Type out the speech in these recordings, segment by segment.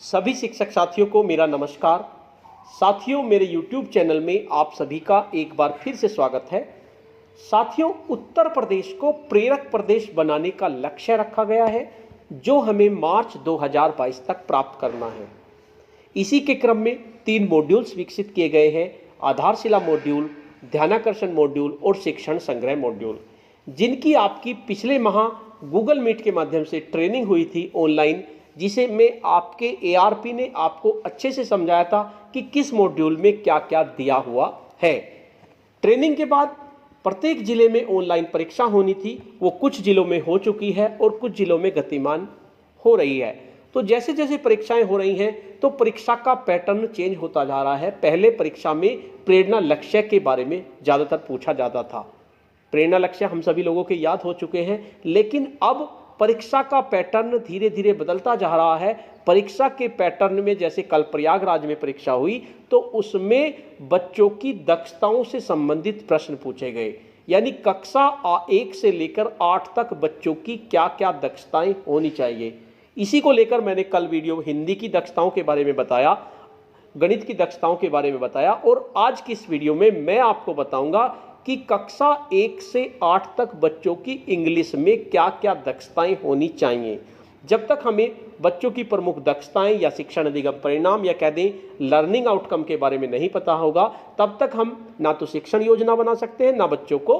सभी शिक्षक साथियों को मेरा नमस्कार। साथियों, मेरे YouTube चैनल में आप सभी का एक बार फिर से स्वागत है। साथियों, उत्तर प्रदेश को प्रेरक प्रदेश बनाने का लक्ष्य रखा गया है, जो हमें मार्च 2022 तक प्राप्त करना है। इसी के क्रम में 3 मॉड्यूल्स विकसित किए गए हैं: आधारशिला मॉड्यूल, ध्यानाकर्षण मॉड्यूल और शिक्षण संग्रह मॉड्यूल, जिनकी आपकी पिछले माह गूगल मीट के माध्यम से ट्रेनिंग हुई थी ऑनलाइन, जिसे में आपके ARP ने आपको अच्छे से समझाया था कि किस मॉड्यूल में क्या क्या दिया हुआ है। ट्रेनिंग के बाद प्रत्येक जिले में ऑनलाइन परीक्षा होनी थी, वो कुछ जिलों में हो चुकी है और कुछ जिलों में गतिमान हो रही है। तो जैसे जैसे परीक्षाएं हो रही हैं तो परीक्षा का पैटर्न चेंज होता जा रहा है। पहले परीक्षा में प्रेरणा लक्ष्य के बारे में ज़्यादातर पूछा जाता था। प्रेरणा लक्ष्य हम सभी लोगों के याद हो चुके हैं, लेकिन अब परीक्षा का पैटर्न धीरे धीरे बदलता जा रहा है। परीक्षा के पैटर्न में जैसे कल प्रयागराज में परीक्षा हुई तो उसमें बच्चों की दक्षताओं से संबंधित प्रश्न पूछे गए, यानी कक्षा 1 से लेकर 8 तक बच्चों की क्या क्या दक्षताएं होनी चाहिए। इसी को लेकर मैंने कल वीडियो हिंदी की दक्षताओं के बारे में बताया, गणित की दक्षताओं के बारे में बताया, और आज की इस वीडियो में मैं आपको बताऊंगा कि कक्षा 1 से 8 तक बच्चों की इंग्लिश में क्या क्या दक्षताएं होनी चाहिए। जब तक हमें बच्चों की प्रमुख दक्षताएं या शिक्षण अधिगम परिणाम या कह दें लर्निंग आउटकम के बारे में नहीं पता होगा, तब तक हम ना तो शिक्षण योजना बना सकते हैं, ना बच्चों को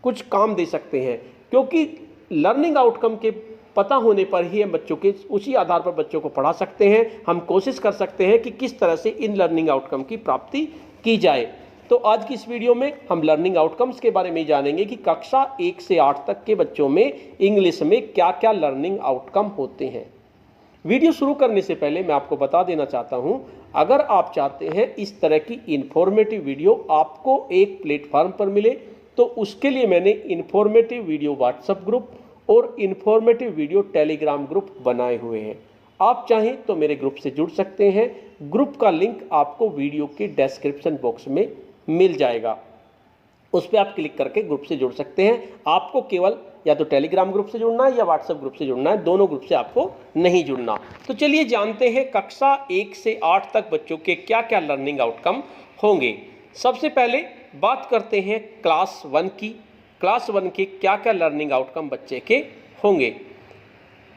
कुछ काम दे सकते हैं। क्योंकि लर्निंग आउटकम के पता होने पर ही हम बच्चों के उसी आधार पर बच्चों को पढ़ा सकते हैं। हम कोशिश कर सकते हैं कि किस तरह से इन लर्निंग आउटकम की प्राप्ति की जाए। तो आज की इस वीडियो में हम लर्निंग आउटकम्स के बारे में जानेंगे कि कक्षा 1 से 8 तक के बच्चों में इंग्लिश में क्या क्या लर्निंग आउटकम होते हैं। वीडियो शुरू करने से पहले मैं आपको बता देना चाहता हूं, अगर आप चाहते हैं इस तरह की इंफॉर्मेटिव वीडियो आपको एक प्लेटफॉर्म पर मिले, तो उसके लिए मैंने इंफॉर्मेटिव वीडियो व्हाट्सएप ग्रुप और इंफॉर्मेटिव वीडियो टेलीग्राम ग्रुप बनाए हुए हैं। आप चाहें तो मेरे ग्रुप से जुड़ सकते हैं। ग्रुप का लिंक आपको वीडियो के डिस्क्रिप्शन बॉक्स में मिल जाएगा, उस पर आप क्लिक करके ग्रुप से जुड़ सकते हैं। आपको केवल या तो टेलीग्राम ग्रुप से जुड़ना है या व्हाट्सएप ग्रुप से जुड़ना है, दोनों ग्रुप से आपको नहीं जुड़ना। तो चलिए जानते हैं कक्षा 1 से 8 तक बच्चों के क्या क्या लर्निंग आउटकम होंगे। सबसे पहले बात करते हैं क्लास 1 की। क्लास 1 के क्या क्या लर्निंग आउटकम बच्चे के होंगे।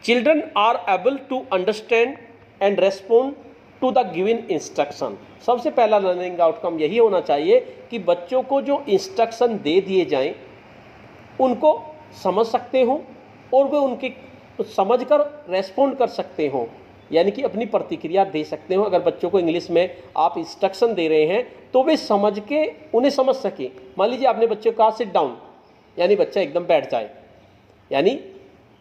Children are able to understand and respond to the given instruction. सबसे पहला लर्निंग आउटकम यही होना चाहिए कि बच्चों को जो इंस्ट्रक्शन दे दिए जाएं उनको समझ सकते हों और वे उनके समझकर रेस्पॉन्ड कर सकते हों, यानी कि अपनी प्रतिक्रिया दे सकते हो। अगर बच्चों को इंग्लिश में आप इंस्ट्रक्शन दे रहे हैं तो वे समझ के उन्हें समझ सके। मान लीजिए आपने बच्चे को कहा सिट डाउन, यानी बच्चा एकदम बैठ जाए, यानी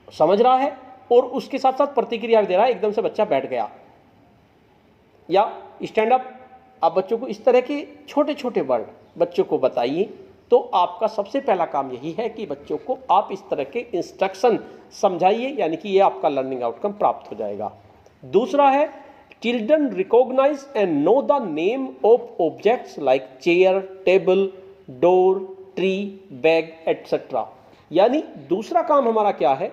समझ रहा है और उसके साथ साथ प्रतिक्रिया दे रहा है, एकदम से बच्चा बैठ गया। या स्टैंड अप, आप बच्चों को इस तरह के छोटे छोटे वर्ड बच्चों को बताइए। तो आपका सबसे पहला काम यही है कि बच्चों को आप इस तरह के इंस्ट्रक्शन समझाइए, यानी कि ये आपका लर्निंग आउटकम प्राप्त हो जाएगा। दूसरा है children recognize and know the name of objects like chair, table, door, tree, bag etcetera. यानी दूसरा काम हमारा क्या है,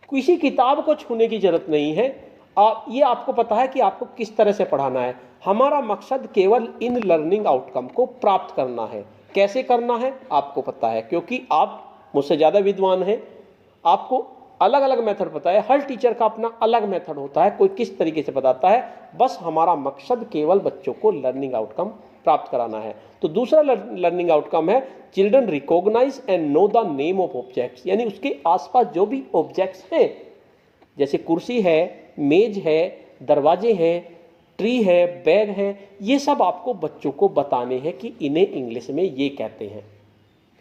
किसी किताब को छूने की जरूरत नहीं है। ये आपको पता है कि आपको किस तरह से पढ़ाना है। हमारा मकसद केवल इन लर्निंग आउटकम को प्राप्त करना है। कैसे करना है आपको पता है, क्योंकि आप मुझसे ज़्यादा विद्वान हैं, आपको अलग अलग मेथड पता है। हर टीचर का अपना अलग मेथड होता है, कोई किस तरीके से बताता है। बस हमारा मकसद केवल बच्चों को लर्निंग आउटकम प्राप्त कराना है। तो दूसरा लर्निंग आउटकम है children recognize and know the name of objects, यानी उसके आसपास जो भी ऑब्जेक्ट्स हैं, जैसे कुर्सी है, मेज है, दरवाजे हैं, ट्री है, बैग है, ये सब आपको बच्चों को बताने हैं कि इन्हें इंग्लिश में ये कहते हैं।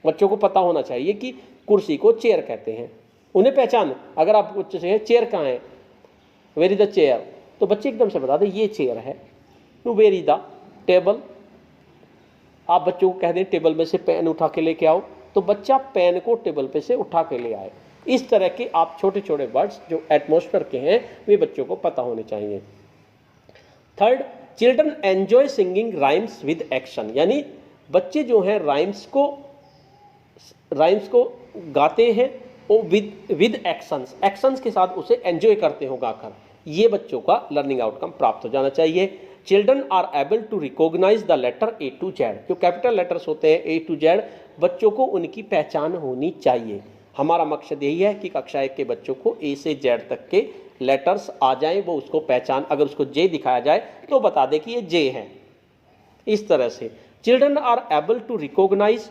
बच्चों को पता होना चाहिए कि कुर्सी को चेयर कहते हैं, उन्हें पहचान। अगर आप बच्चे से चेयर कहाँ है, वेर इज द चेयर, तो बच्चे एकदम से बता दें ये चेयर है। तो वेर इज द टेबल, आप बच्चों को कह दें टेबल में से पेन उठा के लेके आओ, तो बच्चा पेन को टेबल पे से उठा के ले आए। इस तरह के आप छोटे छोटे वर्ड्स जो एटमॉस्फेयर के हैं वे बच्चों को पता होने चाहिए। Third, children enjoy singing rhymes with action, यानी बच्चे जो हैं राइम्स को गाते हैं और विद एक्शंस के साथ उसे एंजॉय करते हो गाकर। ये बच्चों का लर्निंग आउटकम प्राप्त हो जाना चाहिए। Children are able to recognize the letter A to Z, जो कैपिटल लेटर्स होते हैं ए टू जेड, बच्चों को उनकी पहचान होनी चाहिए। हमारा मकसद यही है कि कक्षा 1 के बच्चों को ए से जेड तक के लेटर्स आ जाएं, वो उसको पहचान, अगर उसको जे दिखाया जाए तो बता दे कि ये जे है। इस तरह से children are able to recognise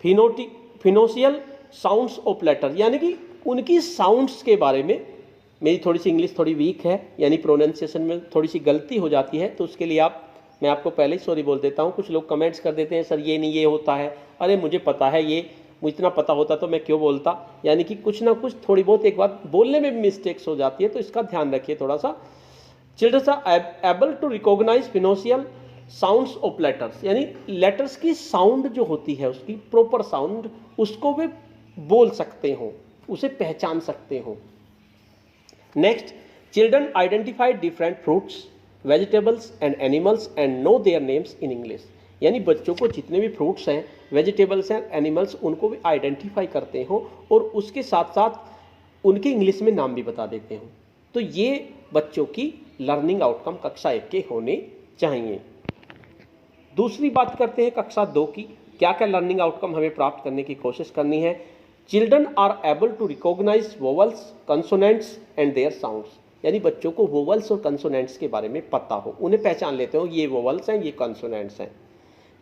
phonetical sounds of letter, यानी कि उनकी साउंड्स के बारे में, मेरी थोड़ी सी इंग्लिश थोड़ी वीक है, यानी प्रोनाउंसिएशन में थोड़ी सी गलती हो जाती है, तो उसके लिए मैं आपको पहले ही सॉरी बोल देता हूँ। कुछ लोग कमेंट्स कर देते हैं सर ये नहीं ये होता है, अरे मुझे पता है, ये मुझे इतना पता होता तो मैं क्यों बोलता, यानी कि कुछ ना कुछ थोड़ी बहुत एक बात बोलने में भी मिस्टेक्स हो जाती है, तो इसका ध्यान रखिए थोड़ा सा। Children are able to recognise phonetical sounds of letters, यानी लेटर्स की साउंड जो होती है, उसकी प्रॉपर साउंड, उसको वे बोल सकते हो, उसे पहचान सकते हो। Next, children identify different fruits, vegetables and animals and know their names in English, यानी बच्चों को जितने भी फ्रूट्स हैं, वेजिटेबल्स हैं, एनिमल्स, उनको भी आइडेंटिफाई करते हो और उसके साथ साथ उनके इंग्लिश में नाम भी बता देते हो। तो ये बच्चों की लर्निंग आउटकम कक्षा 1 के होने चाहिए। दूसरी बात करते हैं कक्षा 2 की, क्या क्या लर्निंग आउटकम हमें प्राप्त करने की कोशिश करनी है। Children are able to recognize vowels, consonants and their sounds, यानी बच्चों को वोवल्स और कंसोनेंट्स के बारे में पता हो, उन्हें पहचान लेते हो, ये वोवल्स हैं, ये कंसोनेंट्स हैं।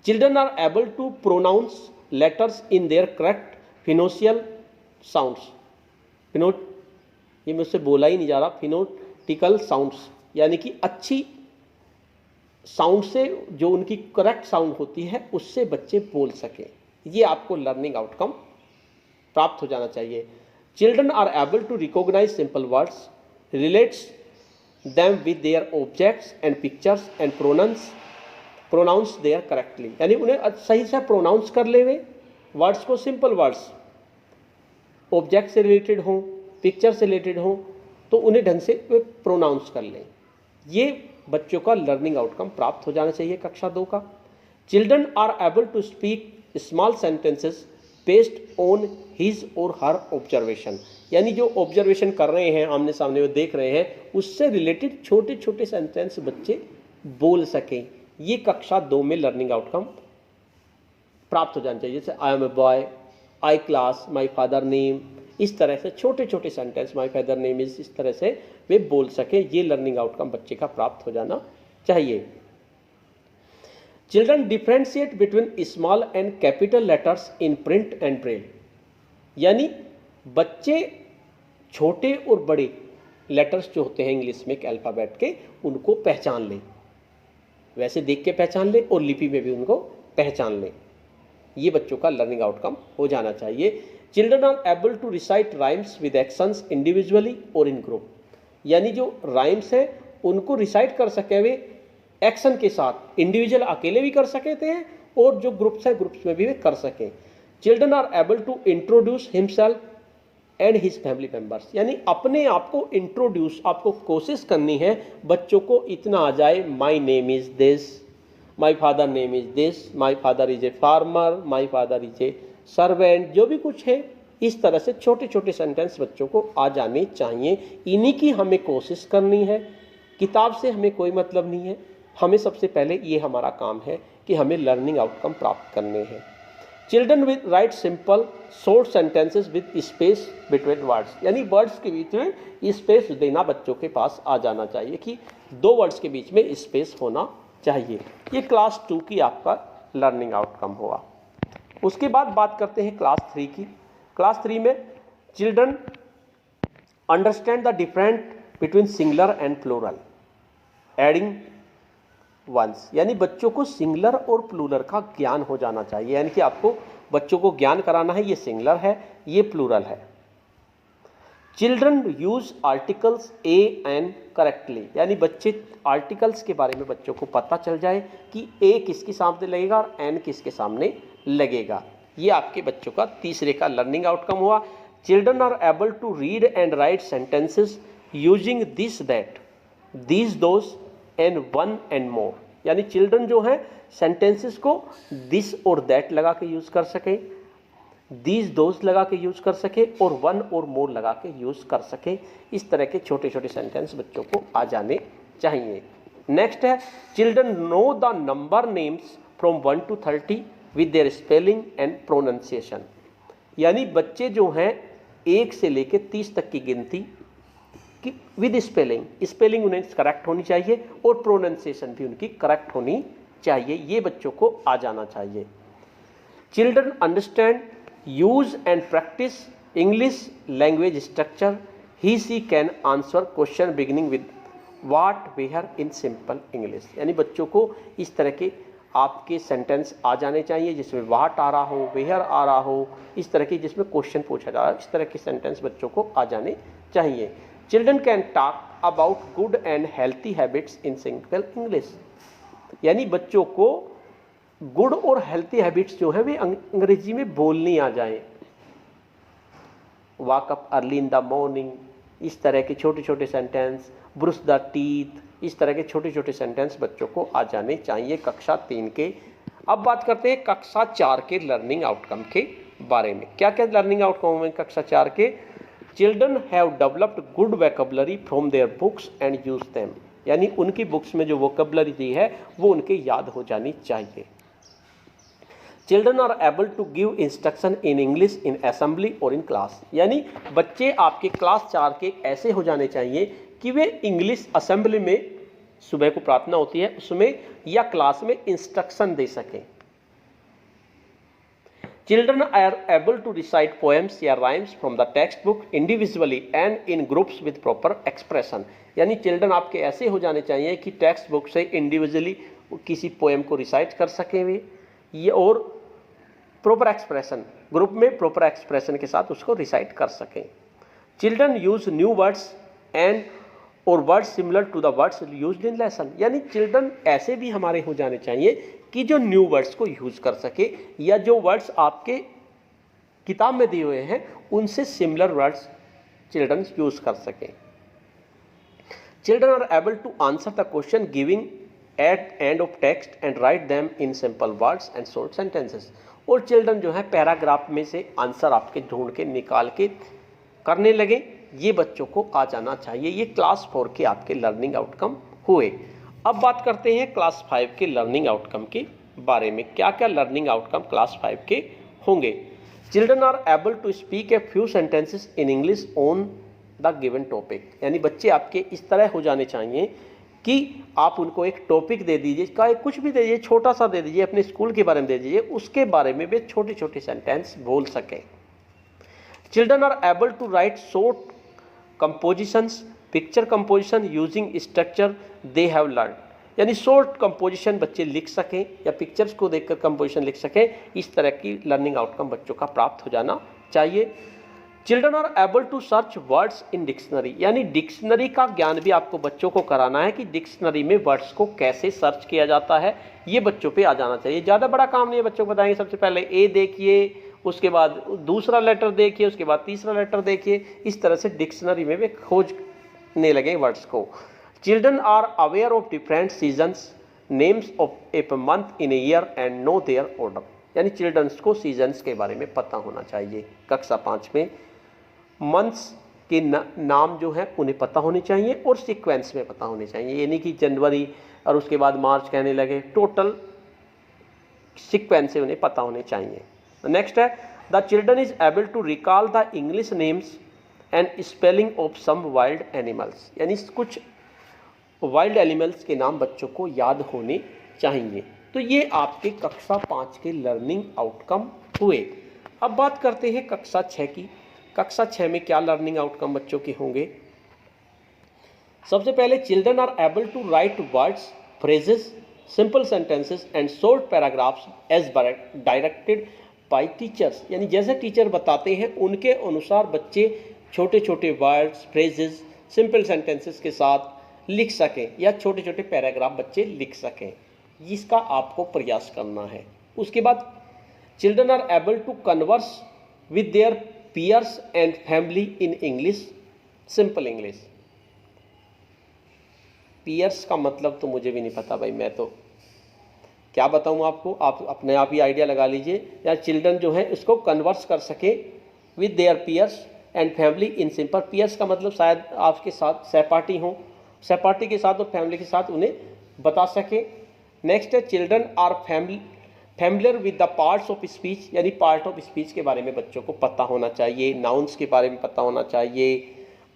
Children are able to pronounce letters in their correct phonetical sounds, ये मुझसे बोला ही नहीं जा रहा, फिनोटिकल साउंड्स, यानी कि अच्छी साउंड से, जो उनकी करेक्ट साउंड होती है उससे बच्चे बोल सकें, ये आपको लर्निंग आउटकम प्राप्त हो जाना चाहिए। Children are able to recognize simple words, relates them with their objects and pictures and pronounce their correctly, यानी उन्हें सही से प्रोनाउंस कर ले वे वर्ड्स को, सिंपल वर्ड्स, ऑब्जेक्ट से रिलेटेड हो, पिक्चर से रिलेटेड हो, तो उन्हें ढंग से वे प्रोनाउंस कर लें। ये बच्चों का लर्निंग आउटकम प्राप्त हो जाना चाहिए कक्षा 2 का। Children are able to speak small sentences based on his और हर ऑब्जर्वेशन, यानी जो ऑब्जर्वेशन कर रहे हैं, आमने सामने वो देख रहे हैं, उससे रिलेटेड छोटे छोटे सेंटेंस बच्चे बोल सकें। ये कक्षा 2 में लर्निंग आउटकम प्राप्त हो जाना चाहिए। जैसे I am a boy, I class, my father name, इस तरह से छोटे छोटे sentence, my father name is, इस तरह से वे बोल सके, ये लर्निंग आउटकम बच्चे का प्राप्त हो जाना चाहिए। Children differentiate between small and capital letters in print and Braille, यानी बच्चे छोटे और बड़े लेटर्स जो होते हैं इंग्लिश में के अल्फ़ाबेट के, उनको पहचान लें, वैसे देख के पहचान लें और लिपि में भी उनको पहचान लें, ये बच्चों का लर्निंग आउटकम हो जाना चाहिए। Children are able to recite rhymes with actions individually और इन ग्रुप, यानी जो राइम्स हैं उनको रिसाइट कर सके वे एक्शन के साथ, इंडिविजुअल अकेले भी कर सकते हैं और जो ग्रुप्स हैं ग्रुप्स में भी वे कर सकें। Children are able to introduce himself and his family members, यानी अपने आप को इंट्रोड्यूस, आपको कोशिश करनी है बच्चों को इतना आ जाए, my name is this, my father name is this, my father is a farmer, my father is a servant, जो भी कुछ है, इस तरह से छोटे छोटे सेंटेंस बच्चों को आ जाने चाहिए। इन्हीं की हमें कोशिश करनी है, किताब से हमें कोई मतलब नहीं है, हमें सबसे पहले ये हमारा काम है कि हमें लर्निंग आउटकम प्राप्त करने हैं। Children with right simple short sentences with space between words, यानी वर्ड्स के बीच में स्पेस देना बच्चों के पास आ जाना चाहिए, कि 2 वर्ड्स के बीच में स्पेस होना चाहिए। ये क्लास 2 की आपका लर्निंग आउटकम हुआ। उसके बाद बात करते हैं क्लास 3 की। क्लास 3 में children understand the different between singular and plural ending ones, यानी बच्चों को सिंगुलर और प्लूरल का ज्ञान हो जाना चाहिए, यानी कि आपको बच्चों को ज्ञान कराना है, ये सिंगुलर है, ये प्लूरल है। Children use articles A N correctly, यानी बच्चे आर्टिकल्स के बारे में बच्चों को पता चल जाए कि ए किसके सामने लगेगा और एन किसके सामने लगेगा। ये आपके बच्चों का तीसरे का लर्निंग आउटकम हुआ। Children are able to read and write sentences using this that, these those and one and more, यानी चिल्ड्रन जो है सेंटेंसेस को दिस और दैट लगा के यूज कर सकें, दीज दोज लगा के यूज़ कर सके और वन और मोर लगा के यूज़ कर सके। इस तरह के छोटे छोटे सेंटेंस बच्चों को आ जाने चाहिए। नेक्स्ट है children know the number names from 1 to 30 with their spelling and pronunciation. यानी बच्चे जो हैं 1 से लेकर 30 तक की गिनती कि विद स्पेलिंग उन्हें करेक्ट होनी चाहिए और प्रोनाउंसिएशन भी उनकी करेक्ट होनी चाहिए। ये बच्चों को आ जाना चाहिए। Children understand use and practice English language structure. He she can answer question beginning with what where in simple English. यानी बच्चों को इस तरह के आपके सेंटेंस आ जाने चाहिए जिसमें वाट आ रहा हो, वेयर आ रहा हो, इस तरह की जिसमें क्वेश्चन पूछा जा रहा है, इस तरह के सेंटेंस बच्चों को आ जाने चाहिए। Children can talk about good and healthy habits in simple English. यानी बच्चों को गुड और हेल्थी हैबिट्स जो है वे अंग्रेजी में बोलनी आ जाए। Walk up early in the morning, इस तरह के छोटे छोटे सेंटेंस, ब्रश द टीथ, इस तरह के छोटे छोटे सेंटेंस बच्चों को आ जाने चाहिए कक्षा 3 के। अब बात करते हैं कक्षा 4 के लर्निंग आउटकम के बारे में। क्या क्या लर्निंग आउटकम है कक्षा 4 के? Children have developed good vocabulary from their books and use them. यानी उनकी बुक्स में जो वोकैबुलरी दी है वो उनके याद हो जानी चाहिए। Children are able to give instruction in English in assembly और इन क्लास। यानी बच्चे आपके क्लास 4 के ऐसे हो जाने चाहिए कि वे इंग्लिश असेंबली में, सुबह को प्रार्थना होती है उसमें, या क्लास में इंस्ट्रक्शन दे सकें। Children are able to recite poems या rhymes from the text book individually and in groups with proper expression. यानी चिल्ड्रन आपके ऐसे हो जाने चाहिए कि टेक्स्ट बुक से इंडिविजुअली किसी पोएम को रिसाइट कर सकें वे, ये और प्रॉपर एक्सप्रेशन, ग्रुप में प्रॉपर एक्सप्रेशन के साथ उसको रिसाइट कर सकें। Children use new words and और words similar to the words used in lesson. यानी चिल्ड्रन ऐसे भी हमारे हो जाने चाहिए कि जो न्यू वर्ड्स को यूज कर सके या जो वर्ड्स आपके किताब में दिए हुए हैं उनसे सिमिलर वर्ड्स चिल्ड्रन यूज कर सकें। Children are able to answer the question giving at end of text and write them in simple words and short sentences. और चिल्ड्रन जो है पैराग्राफ में से आंसर आपके ढूंढ के निकाल के करने लगे, ये बच्चों को आ जाना चाहिए। ये क्लास 4 के आपके लर्निंग आउटकम हुए। अब बात करते हैं क्लास 5 के लर्निंग आउटकम के बारे में। क्या क्या लर्निंग आउटकम क्लास 5 के होंगे? Children are able to speak a few sentences in English on the given topic. यानी बच्चे आपके इस तरह हो जाने चाहिए कि आप उनको एक टॉपिक दे दीजिए, चाहे कुछ भी दे दीजिए, छोटा सा दे दीजिए, अपने स्कूल के बारे में दे दीजिए, उसके बारे में वे छोटे छोटे सेंटेंस बोल सकें। Children are able to write short compositions, picture composition using structure they have learn. यानी शॉर्ट कंपोजिशन बच्चे लिख सकें या पिक्चर्स को देखकर कंपोजिशन लिख सकें, इस तरह की लर्निंग आउटकम बच्चों का प्राप्त हो जाना चाहिए। Children are able to search words in dictionary. यानी डिक्शनरी का ज्ञान भी आपको बच्चों को कराना है कि डिक्शनरी में वर्ड्स को कैसे सर्च किया जाता है, ये बच्चों पे आ जाना चाहिए। ज़्यादा बड़ा काम नहीं है, बच्चों को बताएंगे सबसे पहले ए देखिए, उसके बाद दूसरा लेटर देखिए, उसके बाद तीसरा लेटर देखिए, इस तरह से डिक्शनरी में वे खोजने लगे वर्ड्स को। Children are aware of different seasons, names of a month in a year and know their order. यानी चिल्ड्रंस को सीजन्स के बारे में पता होना चाहिए। कक्षा 5 में मंथ्स के नाम जो है उन्हें पता होने चाहिए और सीक्वेंस में पता होने चाहिए। यानी कि जनवरी और उसके बाद मार्च कहने लगे, टोटल सीक्वेंस से उन्हें पता होने चाहिए। नेक्स्ट है the children is able to recall the English names and spelling of some wild animals. यानी कुछ वाइल्ड एनिमल्स के नाम बच्चों को याद होने चाहिए। तो ये आपके कक्षा 5 के लर्निंग आउटकम हुए। अब बात करते हैं कक्षा 6 की। कक्षा 6 में क्या लर्निंग आउटकम बच्चों के होंगे? सबसे पहले children are able to write words, phrases, simple sentences and short paragraphs as directed by teachers. यानी जैसे टीचर बताते हैं उनके अनुसार बच्चे छोटे छोटे वर्ड्स, फ्रेजेस, सिंपल सेंटेंसेस के साथ लिख सकें या छोटे छोटे पैराग्राफ बच्चे लिख सकें, इसका आपको प्रयास करना है। उसके बाद children are able to converse with their peers and family in English, simple English. Peers का मतलब तो मुझे भी नहीं पता भाई, मैं तो क्या बताऊँ आपको, आप अपने आप ही आइडिया लगा लीजिए। या चिल्ड्रन जो है इसको कन्वर्स कर सके with their peers and family in simple. Peers का मतलब शायद आपके साथ सहपाठी हों, सहपाठी के साथ और फैमिली के साथ उन्हें बता सके। नेक्स्ट है children are familiar with the parts of speech, यानी पार्ट ऑफ स्पीच के बारे में बच्चों को पता होना चाहिए, नाउन्स के बारे में पता होना चाहिए,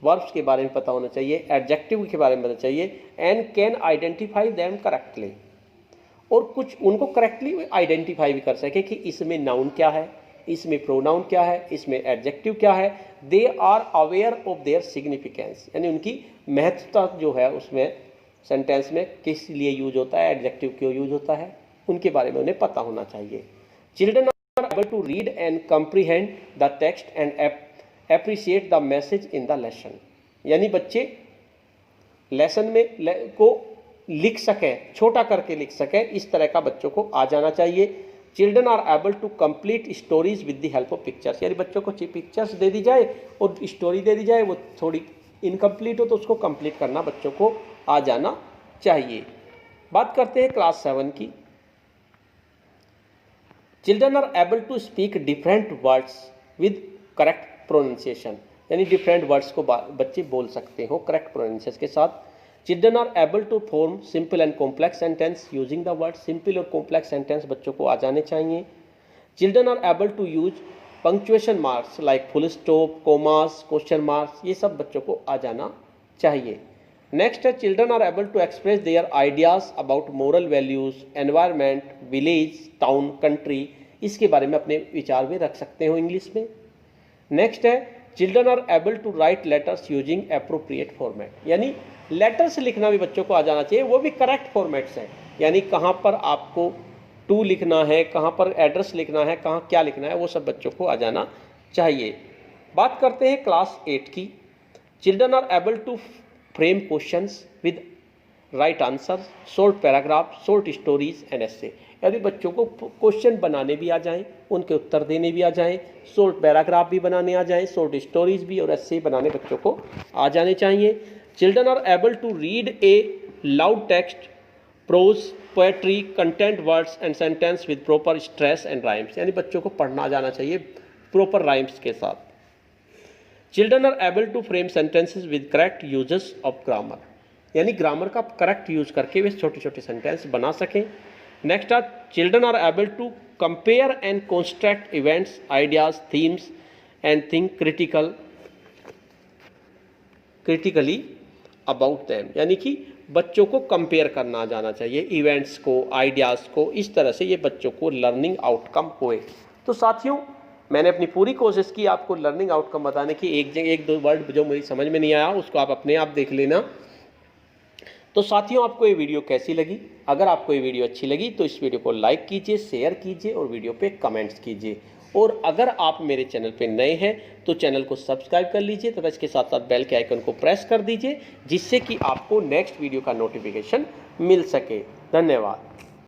वर्ब्स के बारे में पता होना चाहिए, एडजेक्टिव के बारे में पता चाहिए, and can identify them correctly, और कुछ उनको करेक्टली आइडेंटिफाई भी कर सके कि इसमें नाउन क्या है, इसमें प्रोनाउन क्या है, इसमें एडजेक्टिव क्या है। They are aware of their significance, यानी उनकी महत्वता जो है उसमें सेंटेंस में किस लिए यूज होता है, एडजेक्टिव क्यों यूज होता है, उनके बारे में उन्हें पता होना चाहिए। Children are able to read and comprehend the text and appreciate the message in the lesson, यानी बच्चे लेसन में को लिख सकें, छोटा करके लिख सकें, इस तरह का बच्चों को आ जाना चाहिए। Children are able to complete stories with the help of pictures, यानी बच्चों को पिक्चर्स दे दी जाए और स्टोरी दे दी जाए, वो थोड़ी इनकम्प्लीट हो तो उसको कंप्लीट करना बच्चों को आ जाना चाहिए। बात करते हैं क्लास 7 की। Children are able to speak different words with correct pronunciation, यानी डिफरेंट वर्ड्स को बच्चे बोल सकते हो करेक्ट प्रोनाउंसिएशन के साथ। Children are able to form simple and complex sentence using the word, simple और कॉम्प्लेक्स सेंटेंस बच्चों को आ जाने चाहिए। Children are able to use punctuation marks like full stop, commas, question marks, ये सब बच्चों को आ जाना चाहिए। नेक्स्ट है children are able to express their ideas about moral values, environment, village, town, country, इसके बारे में अपने विचार भी रख सकते हो इंग्लिश में। नेक्स्ट है children are able to write letters using appropriate format, यानी लेटर्स लिखना भी बच्चों को आ जाना चाहिए, वो भी करेक्ट फॉर्मेट्स हैं, यानी कहाँ पर आपको टू लिखना है, कहाँ पर एड्रेस लिखना है, कहाँ क्या लिखना है, वो सब बच्चों को आ जाना चाहिए। बात करते हैं क्लास 8 की। Children are able to frame questions with right answer, short paragraph, short stories and essay, यानी बच्चों को क्वेश्चन बनाने भी आ जाएं, उनके उत्तर देने भी आ जाएं, शॉर्ट पैराग्राफ भी बनाने आ जाएं, शॉर्ट स्टोरीज भी और एस्से बनाने बच्चों को आ जाने चाहिए। Children are able to read aloud text, prose, poetry, content, words and sentence with proper stress and rhymes, यानी बच्चों को पढ़ना आ जाना चाहिए प्रॉपर राइम्स के साथ। Children are able to frame sentences with correct usages of grammar, यानी grammar का करेक्ट यूज करके वे छोटे छोटे सेंटेंस बना सकें। Next are children are able to compare and construct events, ideas, themes and think critically about them, यानी कि बच्चों को कंपेयर करना आ जाना चाहिए इवेंट्स को, आइडियाज़ को, इस तरह से ये बच्चों को लर्निंग आउटकम होए। तो साथियों मैंने अपनी पूरी कोशिश की आपको लर्निंग आउटकम बताने की, एक दो वर्ड जो मेरी समझ में नहीं आया उसको आप अपने आप देख लेना। तो साथियों आपको ये वीडियो कैसी लगी? अगर आपको ये वीडियो अच्छी लगी तो इस वीडियो को लाइक कीजिए, शेयर कीजिए और वीडियो पे कमेंट्स कीजिए। और अगर आप मेरे चैनल पे नए हैं तो चैनल को सब्सक्राइब कर लीजिए तथा इसके साथ साथ बेल के आइकन को प्रेस कर दीजिए, जिससे कि आपको नेक्स्ट वीडियो का नोटिफिकेशन मिल सके। धन्यवाद।